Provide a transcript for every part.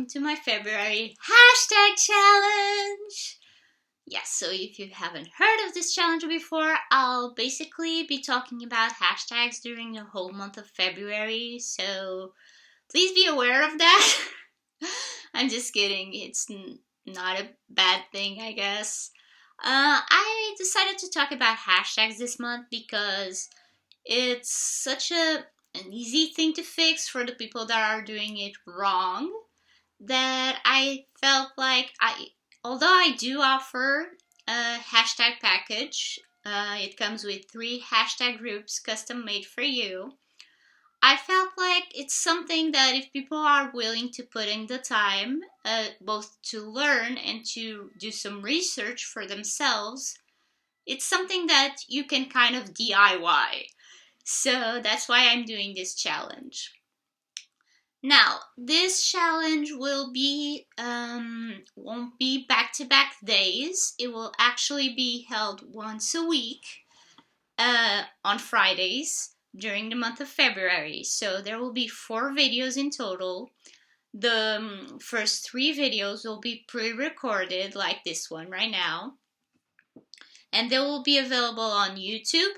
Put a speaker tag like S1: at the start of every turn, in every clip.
S1: welcome to my February hashtag challenge. Yes, so if you haven't heard of this challenge before, I'll basically be talking about hashtags during the whole month of February, so please be aware of that. I'm just kidding, it's not a bad thing, I guess. I decided to talk about hashtags this month because it's such an easy thing to fix for the people that are doing it wrong that I felt like although I do offer a hashtag package, it comes with 3 hashtag groups custom made for you. I felt like it's something that if people are willing to put in the time, both to learn and to do some research for themselves, it's something that you can kind of DIY. So that's why I'm doing this challenge. Now, this challenge won't be back-to-back days. It will actually be held once a week on Fridays during the month of February. So there will be 4 videos in total. The first 3 videos will be pre-recorded like this one right now. And they will be available on YouTube,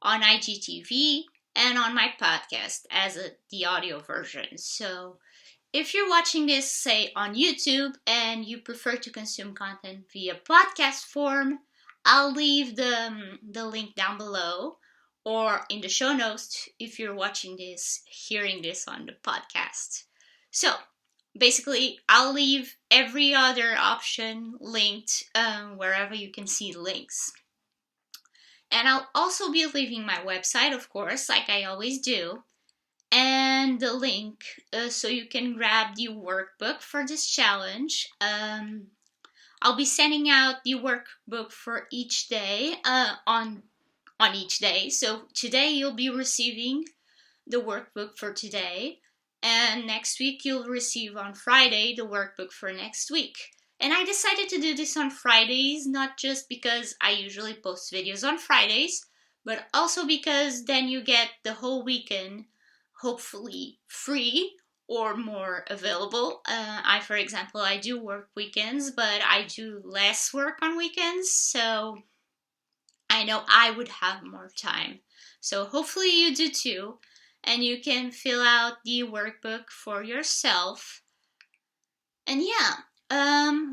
S1: on IGTV, and on my podcast as the audio version. So if you're watching this, say, on YouTube and you prefer to consume content via podcast form, I'll leave the link down below or in the show notes if you're watching this, hearing this on the podcast. So basically, I'll leave every other option linked wherever you can see links. And I'll also be leaving my website, of course, like I always do, and the link so you can grab the workbook for this challenge. I'll be sending out the workbook for each day on each day. So today you'll be receiving the workbook for today, and next week you'll receive on Friday the workbook for next week. And I decided to do this on Fridays, not just because I usually post videos on Fridays, but also because then you get the whole weekend, hopefully free or more available. For example, I do work weekends, but I do less work on weekends, so I know I would have more time. So hopefully you do too, and you can fill out the workbook for yourself. And yeah.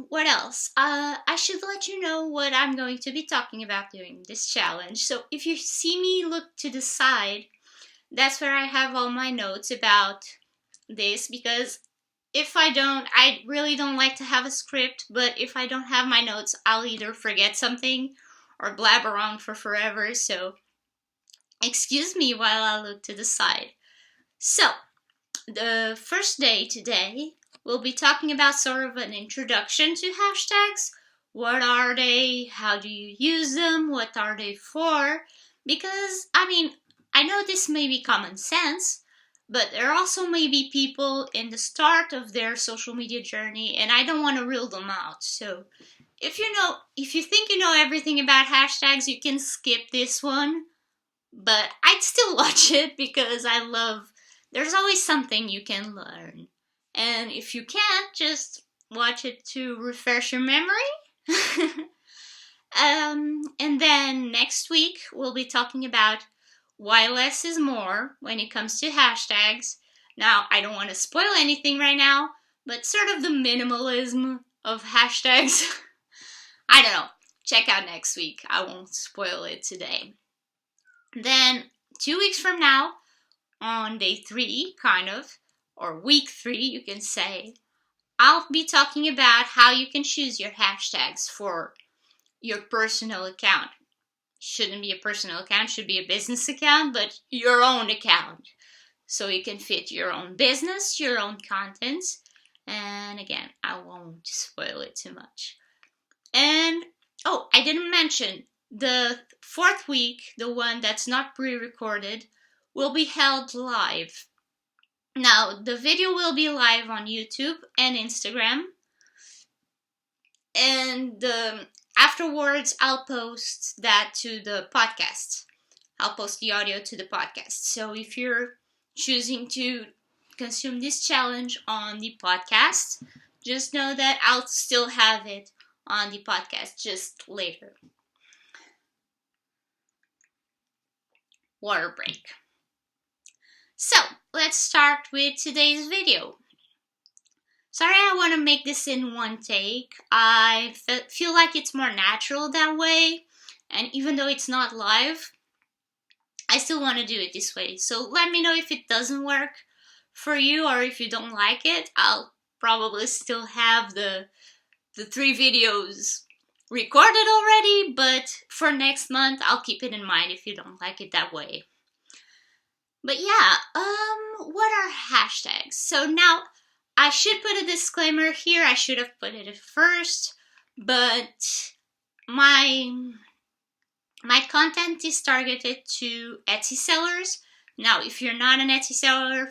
S1: What else? I should let you know what I'm going to be talking about during this challenge. So if you see me look to the side, that's where I have all my notes about this, because I really don't like to have a script, but if I don't have my notes, I'll either forget something or blabber on for forever, so excuse me while I look to the side. So, the first day today, we'll be talking about sort of an introduction to hashtags. What are they? How do you use them? What are they for? Because, I know this may be common sense, but there also may be people in the start of their social media journey, and I don't want to rule them out. So, if you think you know everything about hashtags, you can skip this one. But I'd still watch it because there's always something you can learn. And if you can't, just watch it to refresh your memory. And then next week, we'll be talking about why less is more when it comes to hashtags. Now, I don't want to spoil anything right now, but sort of the minimalism of hashtags. I don't know. Check out next week. I won't spoil it today. Then, 2 weeks from now, on day 3, or week 3, you can say, I'll be talking about how you can choose your hashtags for your personal account. Shouldn't be a personal account, should be a business account, but your own account. So you can fit your own business, your own content. And again, I won't spoil it too much. And, I didn't mention, the 4th week, the one that's not pre-recorded, will be held live. Now, the video will be live on YouTube and Instagram. And afterwards, I'll post that to the podcast. I'll post the audio to the podcast. So if you're choosing to consume this challenge on the podcast, just know that I'll still have it on the podcast just later. Water break. So, let's start with today's video. Sorry I want to make this in one take. I feel like it's more natural that way, and even though it's not live, I still want to do it this way. So let me know if it doesn't work for you or if you don't like it. I'll probably still have the 3 videos recorded already, but for next month I'll keep it in mind if you don't like it that way. But yeah, what are hashtags? So now, I should put a disclaimer here. I should have put it at first, but my content is targeted to Etsy sellers. Now, if you're not an Etsy seller,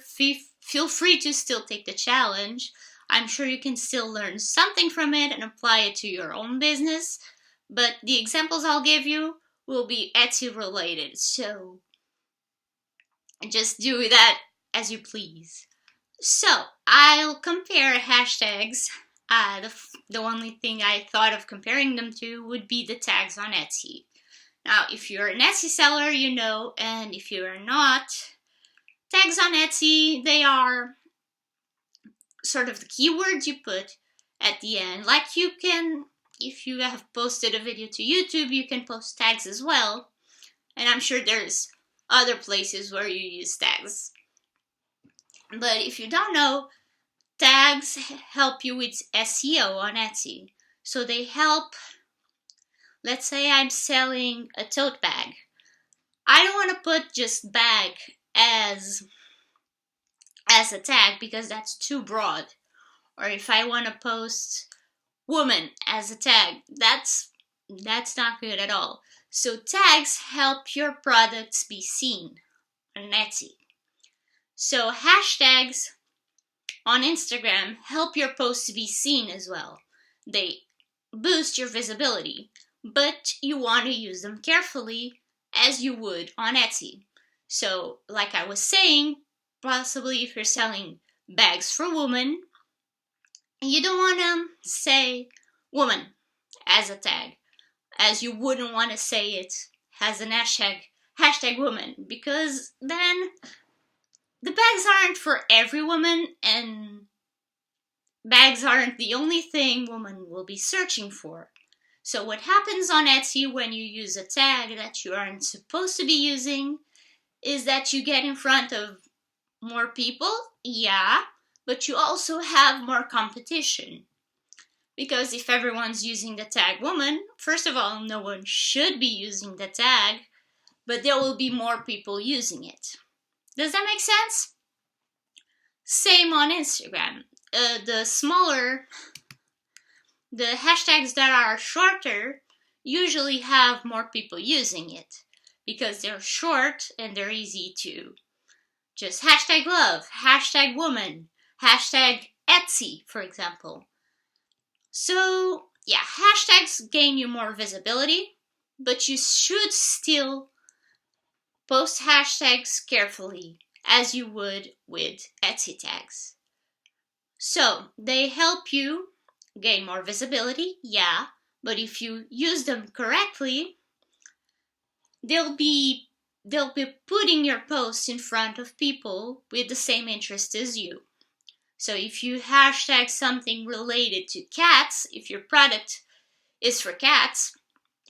S1: feel free to still take the challenge. I'm sure you can still learn something from it and apply it to your own business. But the examples I'll give you will be Etsy related, so just do that as you please. So, I'll compare hashtags. The only thing I thought of comparing them to would be the tags on Etsy. Now, if you're an Etsy seller, you know, and if you are not, tags on Etsy, they are sort of the keywords you put at the end. Like you can, if you have posted a video to YouTube, you can post tags as well. And I'm sure there's other places where you use tags. But if you don't know, tags help you with SEO on Etsy. So they help, let's say I'm selling a tote bag. I don't want to put just bag as a tag because that's too broad. Or if I want to post woman as a tag, that's not good at all. So tags help your products be seen on Etsy. So hashtags on Instagram help your posts be seen as well. They boost your visibility, but you want to use them carefully as you would on Etsy. So, like I was saying, possibly if you're selling bags for women, you don't want to say woman as a tag, as you wouldn't want to say it as an hashtag woman, because then the bags aren't for every woman, and bags aren't the only thing women will be searching for. So what happens on Etsy when you use a tag that you aren't supposed to be using is that you get in front of more people, yeah, but you also have more competition. Because if everyone's using the tag woman, first of all, no one should be using the tag, but there will be more people using it. Does that make sense? Same on Instagram. The hashtags that are shorter usually have more people using it because they're short and they're easy to just hashtag love, hashtag woman, hashtag Etsy, for example. So, yeah, hashtags gain you more visibility, but you should still post hashtags carefully as you would with Etsy tags. So, they help you gain more visibility, yeah, but if you use them correctly, they'll be putting your posts in front of people with the same interest as you. So if you hashtag something related to cats, if your product is for cats,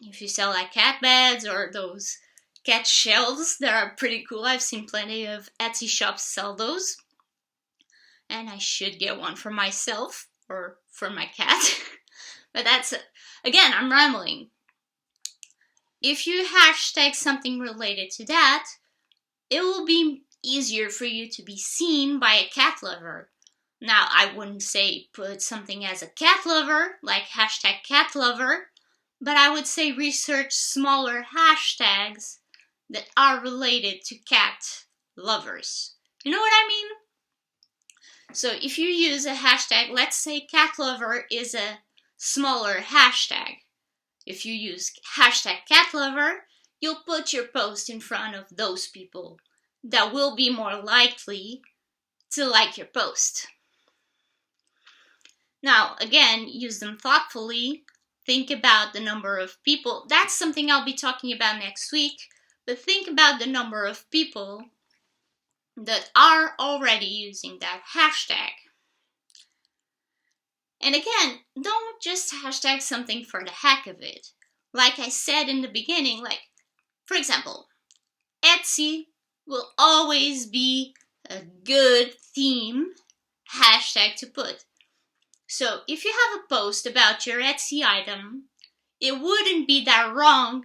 S1: if you sell like cat beds or those cat shelves that are pretty cool, I've seen plenty of Etsy shops sell those. And I should get one for myself or for my cat. But again, I'm rambling. If you hashtag something related to that, it will be easier for you to be seen by a cat lover. Now, I wouldn't say put something as a cat lover, like hashtag cat lover, but I would say research smaller hashtags that are related to cat lovers. You know what I mean? So if you use a hashtag, let's say cat lover is a smaller hashtag. If you use hashtag cat lover, you'll put your post in front of those people that will be more likely to like your post. Now, again, use them thoughtfully. Think about the number of people. That's something I'll be talking about next week. But think about the number of people that are already using that hashtag. And again, don't just hashtag something for the heck of it. Like I said in the beginning, like, for example, Etsy will always be a good theme hashtag to put. So if you have a post about your Etsy item, it wouldn't be that wrong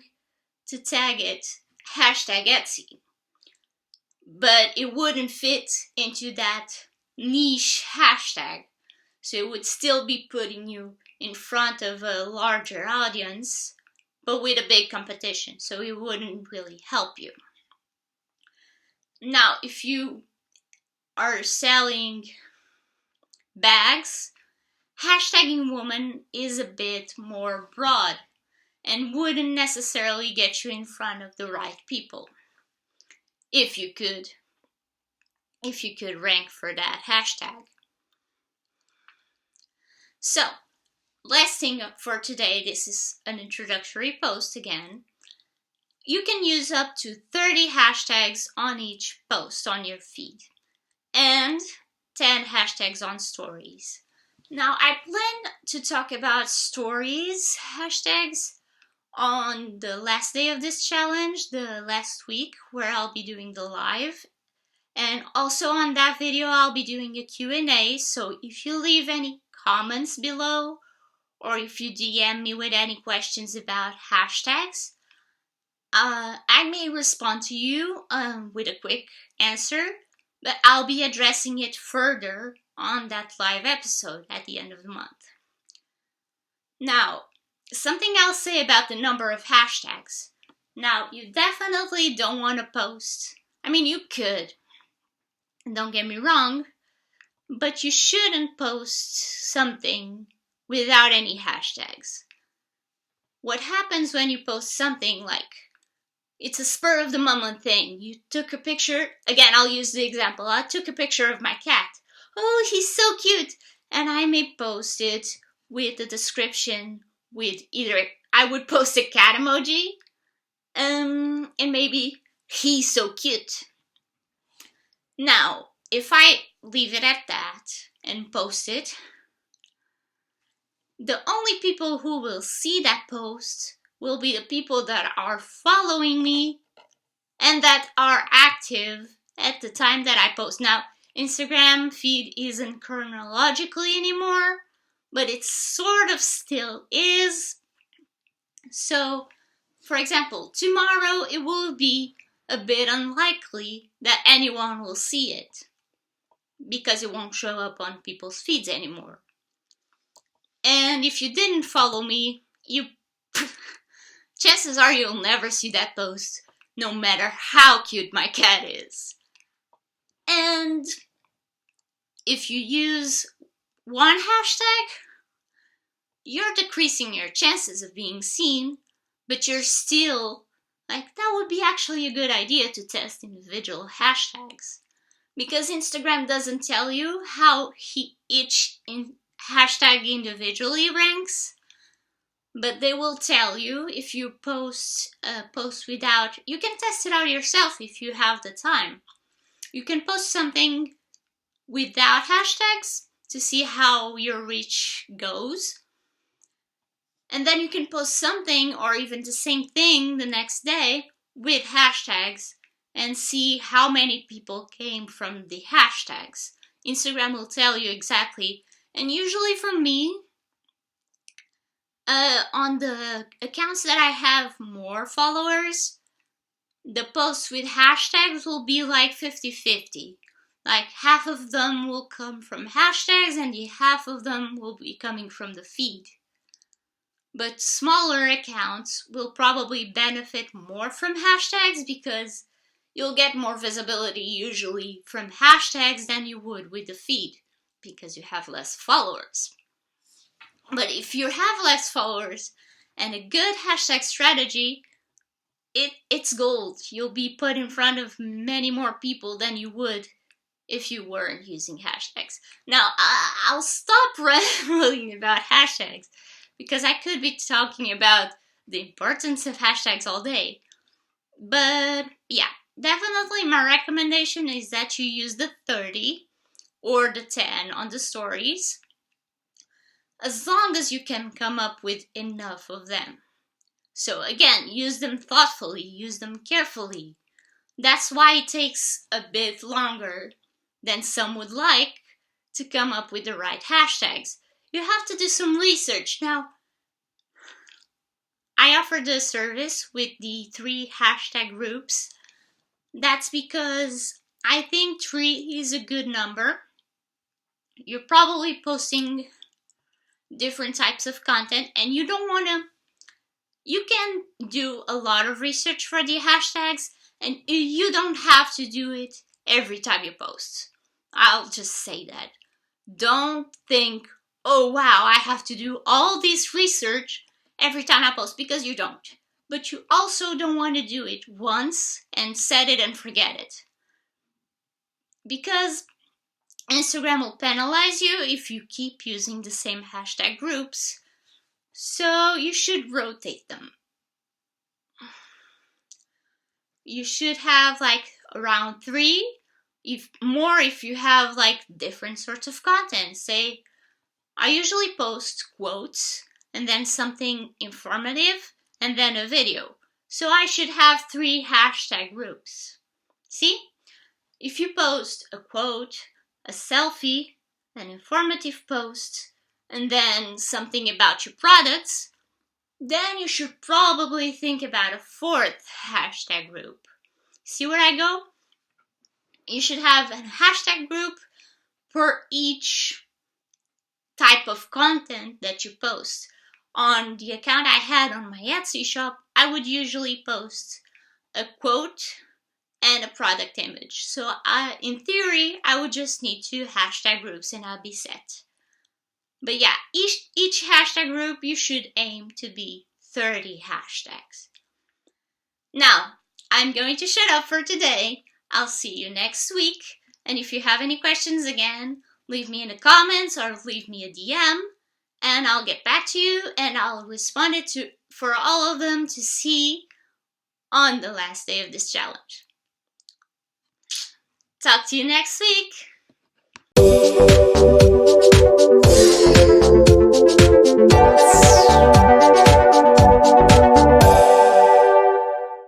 S1: to tag it hashtag Etsy. But it wouldn't fit into that niche hashtag. So it would still be putting you in front of a larger audience, but with a big competition. So it wouldn't really help you. Now, if you are selling bags, hashtagging woman is a bit more broad and wouldn't necessarily get you in front of the right people. If you could rank for that hashtag. So, last thing for today, this is an introductory post again. You can use up to 30 hashtags on each post on your feed and 10 hashtags on stories. Now, I plan to talk about stories hashtags on the last day of this challenge, the last week, where I'll be doing the live. And also on that video, I'll be doing a Q&A, so if you leave any comments below, or if you DM me with any questions about hashtags, I may respond to you with a quick answer, but I'll be addressing it further on that live episode at the end of the month. Now, something I'll say about the number of hashtags. Now, you definitely don't want to post. I mean, you could. Don't get me wrong. But you shouldn't post something without any hashtags. What happens when you post something like, it's a spur of the moment thing. You took a picture. Again, I'll use the example. I took a picture of my cat. Oh, he's so cute. And I may post it with a description with either, I would post a cat emoji, and maybe, he's so cute. Now, if I leave it at that and post it, the only people who will see that post will be the people that are following me and that are active at the time that I post. Now, Instagram feed isn't chronologically anymore, but it sort of still is. So, for example, tomorrow it will be a bit unlikely that anyone will see it because it won't show up on people's feeds anymore. And if you didn't follow me, chances are you'll never see that post, no matter how cute my cat is. And if you use one hashtag, you're decreasing your chances of being seen, but you're still, that would be actually a good idea to test individual hashtags. Because Instagram doesn't tell you how each hashtag individually ranks, but they will tell you if you post without, you can test it out yourself if you have the time. You can post something without hashtags to see how your reach goes. And then you can post something or even the same thing the next day with hashtags and see how many people came from the hashtags. Instagram will tell you exactly. And usually for me, on the accounts that I have more followers, the posts with hashtags will be like 50-50. Like half of them will come from hashtags and the half of them will be coming from the feed. But smaller accounts will probably benefit more from hashtags because you'll get more visibility usually from hashtags than you would with the feed because you have less followers. But if you have less followers and a good hashtag strategy, it's gold. You'll be put in front of many more people than you would if you weren't using hashtags. Now, I'll stop rambling about hashtags because I could be talking about the importance of hashtags all day. But yeah, definitely my recommendation is that you use the 30 or the 10 on the stories, as long as you can come up with enough of them. So again, use them thoughtfully, use them carefully. That's why it takes a bit longer than some would like to come up with the right hashtags. You have to do some research. Now, I offered a service with the 3 hashtag groups. That's because I think 3 is a good number. You're probably posting different types of content and you don't want to. You can do a lot of research for the hashtags and you don't have to do it every time you post. I'll just say that. Don't think, oh wow, I have to do all this research every time I post, because you don't. But you also don't want to do it once and set it and forget it. Because Instagram will penalize you if you keep using the same hashtag groups. So you should rotate them. You should have like around 3, if you have like different sorts of content. Say, I usually post quotes and then something informative and then a video. So I should have 3 hashtag groups. See? If you post a quote, a selfie, an informative post, and then something about your products, then you should probably think about a 4th hashtag group. See where I go? You should have a hashtag group for each type of content that you post. On the account I had on my Etsy shop, I would usually post a quote and a product image. So in theory, I would just need 2 hashtag groups and I'll be set. But yeah, each hashtag group, you should aim to be 30 hashtags. Now, I'm going to shut up for today. I'll see you next week. And if you have any questions again, leave me in the comments or leave me a DM. And I'll get back to you and I'll respond for all of them to see on the last day of this challenge. Talk to you next week.